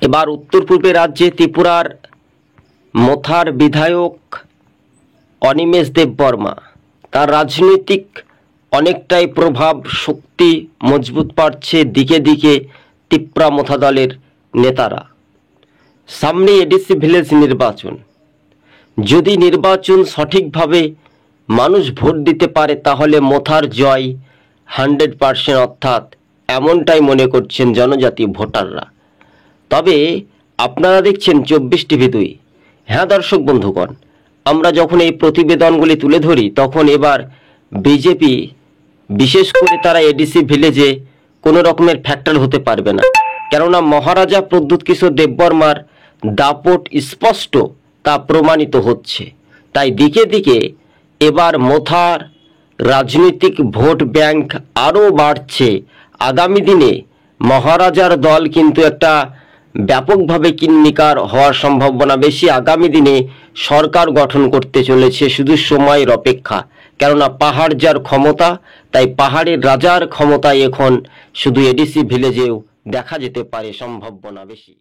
এবার উত্তর পূর্বে রাজ্যে ত্রিপুরার মোথার বিধায়ক অনিমেষ দেববর্মা তার রাজনৈতিক অনেকটাই প্রভাব শক্তি মজবুত পাচ্ছে দিকে দিকে ত্রিপুরা মোথা দলের নেতারা। সামনে এডিসি ভিলেজ নির্বাচন, যদি নির্বাচন সঠিকভাবে মানুষ ভোট দিতে পারে তাহলে মোথার জয় 100%, অর্থাৎ এমনটাই মনে করছেন জনজাতি ভোটাররা। তবে আপনারা দেখছেন 24TV2। হ্যাঁ দর্শক বন্ধুগণ, আমরা যখন এই প্রতিবেদনগুলি তুলে ধরি তখন এবার বিজেপি বিশেষ করে তারা এডিসি ভিলেজে কোনো রকমের ফ্যাক্টর হতে পারবে না, কেননা মহারাজা প্রদ্যুৎ কিশোর দেববর্মার দাপট স্পষ্ট তা প্রমাণিত হচ্ছে। তাই দিকে দিকে এবার মোথার রাজনৈতিক ভোট ব্যাংক আরও বাড়ছে। আগামী দিনে মহারাজার দল কিন্তু একটা ব্যাপকভাবে কিন্নিকার হওয়ার সম্ভাবনা বেশি। আগামী দিনে সরকার গঠন করতে চলেছে, শুধু সময়ের অপেক্ষা। কেননা পাহাড় যার ক্ষমতা, তাই পাহাড়ের রাজার ক্ষমতায় এখন শুধু এডিসি ভিলেজেও দেখা যেতে পারে সম্ভাবনা বেশি।